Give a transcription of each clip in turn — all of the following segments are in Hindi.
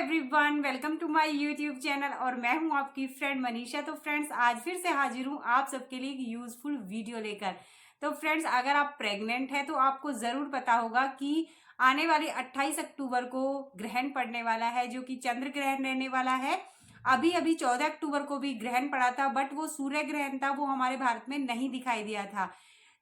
Everyone, welcome to my YouTube channel और मैं हूं आपकी फ्रेंड मनीषा। तो फ्रेंड्स, आज फिर से हाजिर हूं आप सबके लिए एक यूजफुल वीडियो लेकर। तो फ्रेंड्स, अगर आप प्रेग्नेंट हैं तो आपको ज़रूर पता होगा कि आने वाली 28 अक्टूबर को ग्रहण पड़ने वाला है, जो कि चंद्र ग्रहण रहने वाला है। अभी अभी 14 अक्टूबर को भी ग्रहण पड़ा था, बट वो सूर्य ग्रहण था, वो हमारे भारत में नहीं दिखाई दिया था।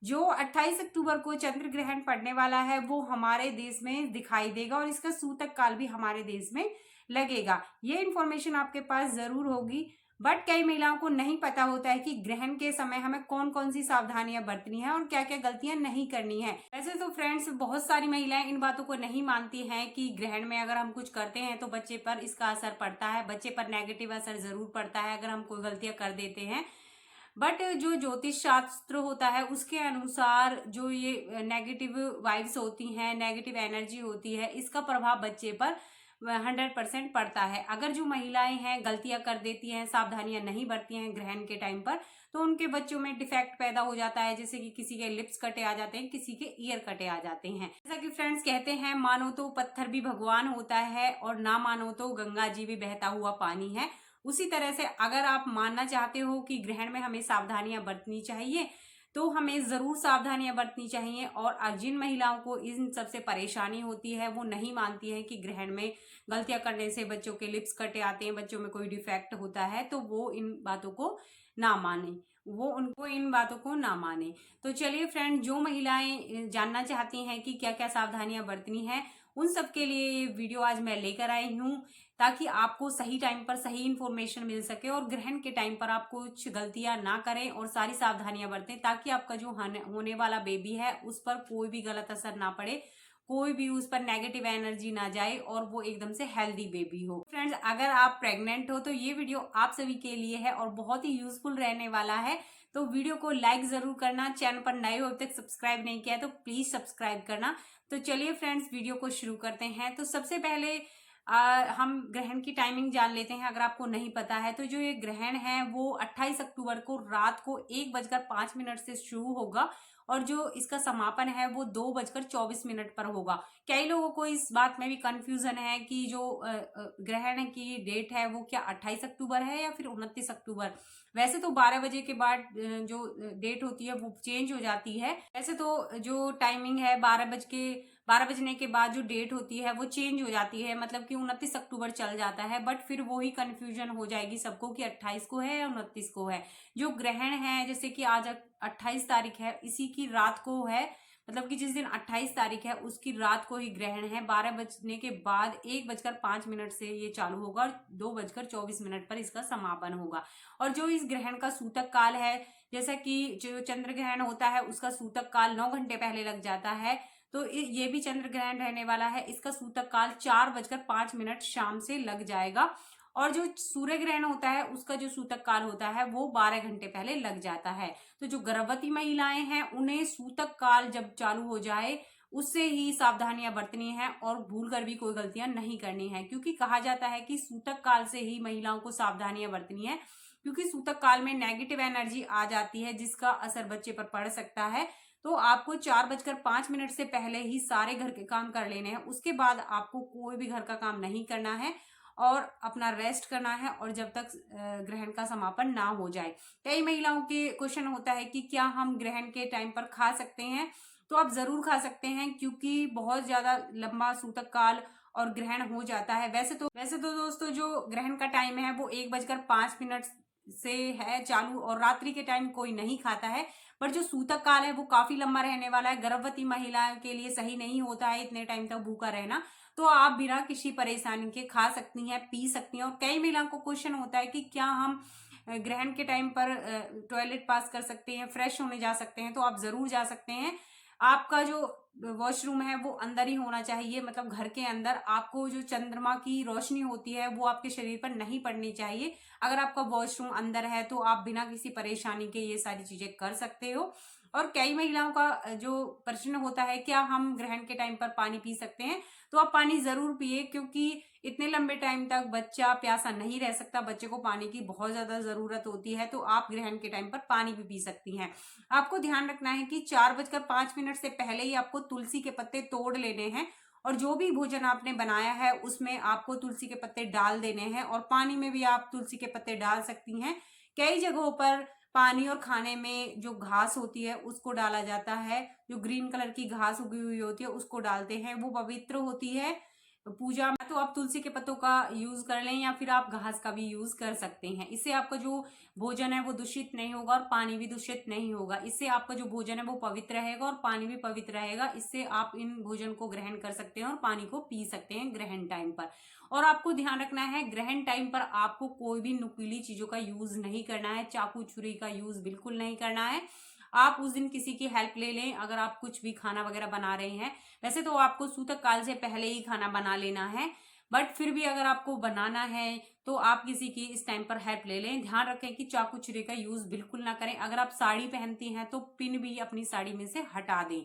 जो 28 अक्टूबर को चंद्र ग्रहण पड़ने वाला है वो हमारे देश में दिखाई देगा और इसका सूतक काल भी हमारे देश में लगेगा। ये इन्फॉर्मेशन आपके पास जरूर होगी, बट कई महिलाओं को नहीं पता होता है कि ग्रहण के समय हमें कौन कौन सी सावधानियां बरतनी है और क्या क्या गलतियां नहीं करनी है। वैसे तो फ्रेंड्स, बहुत सारी महिलाएं इन बातों को नहीं मानती हैं कि ग्रहण में अगर हम कुछ करते हैं तो बच्चे पर इसका असर पड़ता है, बच्चे पर नेगेटिव असर जरूर पड़ता है अगर हम कोई गलतियां कर देते हैं। बट जो ज्योतिष शास्त्र होता है उसके अनुसार जो ये नेगेटिव वाइब्स होती हैं, नेगेटिव एनर्जी होती है, इसका प्रभाव बच्चे पर 100% पड़ता है। अगर जो महिलाएं हैं गलतियां कर देती हैं, सावधानियां नहीं बरती हैं ग्रहण के टाइम पर, तो उनके बच्चों में डिफेक्ट पैदा हो जाता है, जैसे कि किसी के लिप्स कटे आ जाते हैं, किसी के ईयर कटे आ जाते हैं। जैसा कि फ्रेंड्स कहते हैं, मानो तो पत्थर भी भगवान होता है और ना मानो तो गंगा जी भी बहता हुआ पानी है। उसी तरह से अगर आप मानना चाहते हो कि ग्रहण में हमें सावधानियां बरतनी चाहिए तो हमें जरूर सावधानियां बरतनी चाहिए। और जिन महिलाओं को इन सबसे परेशानी होती है, वो नहीं मानती है कि ग्रहण में गलतियां करने से बच्चों के लिप्स कटे आते हैं, बच्चों में कोई डिफेक्ट होता है, तो वो इन बातों को ना माने, वो उनको इन बातों को ना माने। तो चलिए फ्रेंड, जो महिलाएं जानना चाहती हैं कि क्या क्या सावधानियां बरतनी है, उन सब के लिए ये वीडियो आज मैं लेकर आई हूँ, ताकि आपको सही टाइम पर सही इन्फॉर्मेशन मिल सके और ग्रहण के टाइम पर आप कुछ गलतियां ना करें और सारी सावधानियां बरतें, ताकि आपका जो होने वाला बेबी है उस पर कोई भी गलत असर ना पड़े, कोई भी उस पर नेगेटिव एनर्जी ना जाए और वो एकदम से हेल्दी बेबी हो। फ्रेंड्स, अगर आप प्रेग्नेंट हो तो ये वीडियो आप सभी के लिए है और बहुत ही यूजफुल रहने वाला है। तो वीडियो को लाइक जरूर करना, चैनल पर नए हो अभी तक सब्सक्राइब नहीं किया है तो प्लीज सब्सक्राइब करना। तो चलिए फ्रेंड्स, वीडियो को शुरू करते हैं। तो सबसे पहले हम ग्रहण की टाइमिंग जान लेते हैं। अगर आपको नहीं पता है तो जो ये ग्रहण है वो 28 अक्टूबर को रात को 1:05 से शुरू होगा और जो इसका समापन है वो 2:24 पर होगा। कई लोगों को इस बात में भी कंफ्यूजन है कि जो ग्रहण की डेट है वो क्या 28 अक्टूबर है या फिर 29 अक्टूबर। वैसे तो 12 बजे के बाद जो डेट होती है वो चेंज हो जाती है। वैसे तो जो टाइमिंग है 12 बजने के बाद जो डेट होती है वो चेंज हो जाती है, मतलब कि 29 अक्टूबर चल जाता है। बट फिर वही कंफ्यूजन हो जाएगी सबको कि 28 को है या 29 को है। जो ग्रहण है, जैसे कि आज 28 तारीख है, इसी की रात को है, मतलब कि जिस दिन 28 तारीख है उसकी रात को ही ग्रहण है। 12 बजने के बाद 1:05 से ये चालू होगा और 2:24 पर इसका समापन होगा। और जो इस ग्रहण का सूतक काल है, जैसा कि जो चंद्र ग्रहण होता है उसका सूतक काल 9 घंटे पहले लग जाता है, तो ये भी चंद्र ग्रहण रहने वाला है। इसका सूतक काल 4:05 शाम से लग जाएगा। और जो सूर्य ग्रहण होता है उसका जो सूतक काल होता है वो 12 घंटे पहले लग जाता है। तो जो गर्भवती महिलाएं हैं उन्हें सूतक काल जब चालू हो जाए उससे ही सावधानियां बरतनी है और भूल कर भी कोई गलतियां नहीं करनी है, क्योंकि कहा जाता है कि सूतक काल से ही महिलाओं को सावधानियां बरतनी है, क्योंकि सूतक काल में नेगेटिव एनर्जी आ जाती है जिसका असर बच्चे पर पड़ सकता है। तो आपको 4:05 से पहले ही सारे घर के काम कर लेने हैं। उसके बाद आपको कोई भी घर का काम नहीं करना है और अपना रेस्ट करना है, और जब तक ग्रहण का समापन ना हो जाए। कई महिलाओं के क्वेश्चन होता है कि क्या हम ग्रहण के टाइम पर खा सकते हैं। तो आप जरूर खा सकते हैं, क्योंकि बहुत ज्यादा लंबा सूतक काल और ग्रहण हो जाता है। वैसे तो दोस्तों, जो ग्रहण का टाइम है वो 1:05 से है चालू और रात्रि के टाइम कोई नहीं खाता है। पर जो सूतक काल है वो काफी लंबा रहने वाला है। गर्भवती महिलाओं के लिए सही नहीं होता है इतने टाइम तक भूखा रहना। तो आप बिना किसी परेशानी के खा सकती हैं, पी सकती हैं। और कई महिलाओं को क्वेश्चन होता है कि क्या हम ग्रहण के टाइम पर टॉयलेट पास कर सकते हैं, फ्रेश होने जा सकते हैं। तो आप जरूर जा सकते हैं। आपका जो वॉशरूम है वो अंदर ही होना चाहिए, मतलब घर के अंदर। आपको जो चंद्रमा की रोशनी होती है वो आपके शरीर पर नहीं पड़नी चाहिए। अगर आपका वॉशरूम अंदर है तो आप बिना किसी परेशानी के ये सारी चीजें कर सकते हो। और कई महिलाओं का जो प्रश्न होता है, क्या हम ग्रहण के टाइम पर पानी पी सकते हैं। तो आप पानी जरूर पिए, क्योंकि इतने लंबे टाइम तक बच्चा प्यासा नहीं रह सकता। बच्चे को पानी की बहुत ज्यादा जरूरत होती है। तो आप ग्रहण के टाइम पर पानी भी पी सकती हैं। आपको ध्यान रखना है कि 4:05 से पहले ही आपको तुलसी के पत्ते तोड़ लेने हैं और जो भी भोजन आपने बनाया है उसमें आपको तुलसी के पत्ते डाल देने हैं, और पानी में भी आप तुलसी के पत्ते डाल सकती हैं। कई जगहों पर पानी और खाने में जो घास होती है उसको डाला जाता है, जो ग्रीन कलर की घास उगी हुई होती है उसको डालते हैं, वो पवित्र होती है पूजा में। तो आप तुलसी के पत्तों का यूज कर लें या फिर आप घास का भी यूज कर सकते हैं। इससे आपका जो भोजन है वो दूषित नहीं होगा और पानी भी दूषित नहीं होगा। इससे आपका जो भोजन है वो पवित्र रहेगा और पानी भी पवित्र रहेगा। इससे आप इन भोजन को ग्रहण कर सकते हैं और पानी को पी सकते हैं ग्रहण टाइम पर। और आपको ध्यान रखना है, ग्रहण टाइम पर आपको कोई भी नुकीली चीजों का यूज नहीं करना है, चाकू छुरी का यूज बिल्कुल नहीं करना है। आप उस दिन किसी की हेल्प ले लें अगर आप कुछ भी खाना वगैरह बना रहे हैं। वैसे तो आपको सूतक काल से पहले ही खाना बना लेना है, बट फिर भी अगर आपको बनाना है तो आप किसी की इस टाइम पर हेल्प ले लें। ध्यान रखें कि चाकू छुरी का यूज बिल्कुल ना करें। अगर आप साड़ी पहनती हैं तो पिन भी अपनी साड़ी में से हटा दें।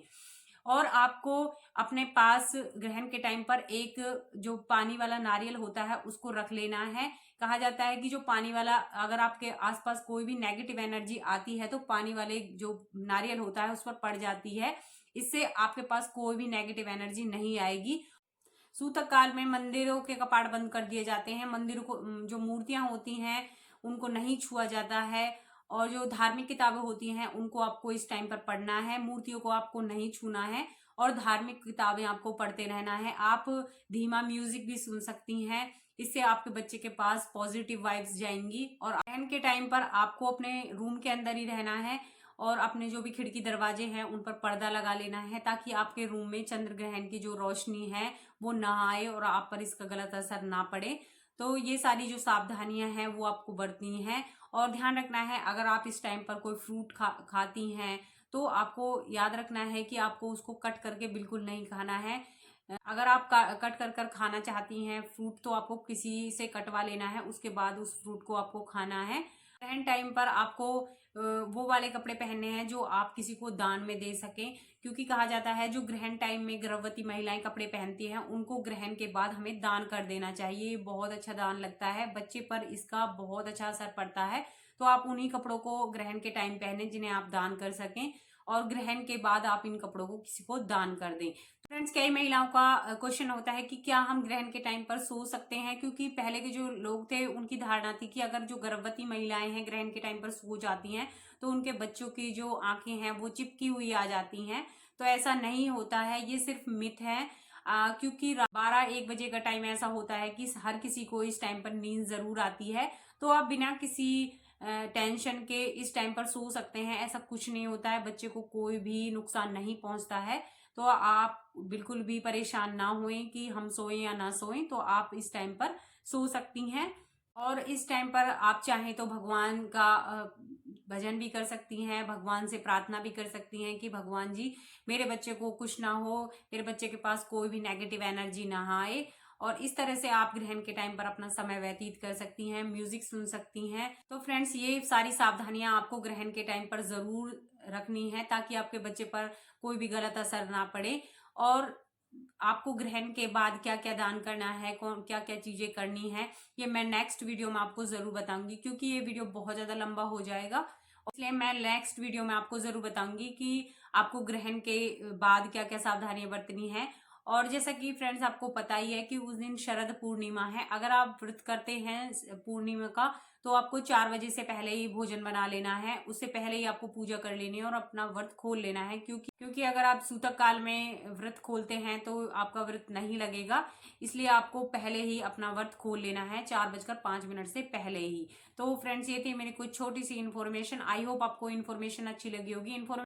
और आपको अपने पास ग्रहण के टाइम पर एक जो पानी वाला नारियल होता है उसको रख लेना है। कहा जाता है कि जो पानी वाला, अगर आपके आसपास कोई भी नेगेटिव एनर्जी आती है तो पानी वाले जो नारियल होता है उस पर पड़ जाती है। इससे आपके पास कोई भी नेगेटिव एनर्जी नहीं आएगी। सूतक काल में मंदिरों के कपाट बंद कर दिए जाते हैं, मंदिरों को जो मूर्तियां होती हैं उनको नहीं छुआ जाता है, और जो धार्मिक किताबें होती हैं उनको आपको इस टाइम पर पढ़ना है। मूर्तियों को आपको नहीं छूना है और धार्मिक किताबें आपको पढ़ते रहना है। आप धीमा म्यूजिक भी सुन सकती हैं, इससे आपके बच्चे के पास पॉजिटिव वाइब्स जाएंगी। और ग्रहण के टाइम पर आपको अपने रूम के अंदर ही रहना है और अपने जो भी खिड़की दरवाजे हैं उन पर पर्दा लगा लेना है, ताकि आपके रूम में चंद्र ग्रहण की जो रोशनी है वो ना आए और आप पर इसका गलत असर ना पड़े। तो ये सारी जो सावधानियां हैं वो आपको बरतनी है। और ध्यान रखना है, अगर आप इस टाइम पर कोई फ्रूट खाती हैं तो आपको याद रखना है कि आपको उसको कट करके बिल्कुल नहीं खाना है। अगर आप कट कर कर खाना चाहती हैं फ्रूट तो आपको किसी से कटवा लेना है, उसके बाद उस फ्रूट को आपको खाना है। ग्रहण टाइम पर आपको वो वाले कपड़े पहनने हैं जो आप किसी को दान में दे सकें, क्योंकि कहा जाता है जो ग्रहण टाइम में गर्भवती महिलाएं कपड़े पहनती हैं उनको ग्रहण के बाद हमें दान कर देना चाहिए। ये बहुत अच्छा दान लगता है, बच्चे पर इसका बहुत अच्छा असर पड़ता है। तो आप उन्हीं कपड़ों को ग्रहण के टाइम पहने जिन्हें आप दान कर सकें, और ग्रहण के बाद आप इन कपड़ों को किसी को दान कर दें। फ्रेंड्स, कई महिलाओं का क्वेश्चन होता है कि क्या हम ग्रहण के टाइम पर सो सकते हैं, क्योंकि पहले के जो लोग थे उनकी धारणा थी कि अगर जो गर्भवती महिलाएं हैं ग्रहण के टाइम पर सो जाती हैं तो उनके बच्चों की जो आंखें हैं वो चिपकी हुई आ जाती हैं। तो ऐसा नहीं होता है, ये सिर्फ मिथ है। क्योंकि 12-1 बजे का टाइम ऐसा होता है कि हर किसी को इस टाइम पर नींद जरूर आती है, तो आप बिना किसी टेंशन के इस टाइम पर सो सकते हैं। ऐसा कुछ नहीं होता है, बच्चे को कोई भी नुकसान नहीं पहुंचता है। तो आप बिल्कुल भी परेशान ना होएं कि हम सोएं या ना सोएं, तो आप इस टाइम पर सो सकती हैं। और इस टाइम पर आप चाहें तो भगवान का भजन भी कर सकती हैं, भगवान से प्रार्थना भी कर सकती हैं कि भगवान जी मेरे बच्चे को कुछ ना हो, मेरे बच्चे के पास कोई भी नेगेटिव एनर्जी ना आए। और इस तरह से आप ग्रहण के टाइम पर अपना समय व्यतीत कर सकती हैं, म्यूजिक सुन सकती हैं। तो फ्रेंड्स, ये सारी सावधानियां आपको ग्रहण के टाइम पर जरूर रखनी है, ताकि आपके बच्चे पर कोई भी गलत असर ना पड़े। और आपको ग्रहण के बाद क्या क्या दान करना है, कौन क्या क्या चीजें करनी है, ये मैं नेक्स्ट वीडियो में आपको जरूर बताऊंगी, क्योंकि ये वीडियो बहुत ज्यादा लंबा हो जाएगा। इसलिए मैं नेक्स्ट वीडियो में आपको जरूर बताऊंगी कि आपको ग्रहण के बाद क्या क्या सावधानियां बरतनी है। और जैसा कि फ्रेंड्स आपको पता ही है कि उस दिन शरद पूर्णिमा है। अगर आप व्रत करते हैं पूर्णिमा का तो आपको 4 बजे से पहले ही भोजन बना लेना है, उससे पहले ही आपको पूजा कर लेनी है और अपना व्रत खोल लेना है। क्योंकि अगर आप सूतक काल में व्रत खोलते हैं तो आपका व्रत नहीं लगेगा, इसलिए आपको पहले ही अपना व्रत खोल लेना है 4:05 से पहले ही। तो फ्रेंड्स, ये थी मेरी कुछ छोटी सी इन्फॉर्मेशन। आई होप आपको इन्फॉर्मेशन अच्छी लगी होगी।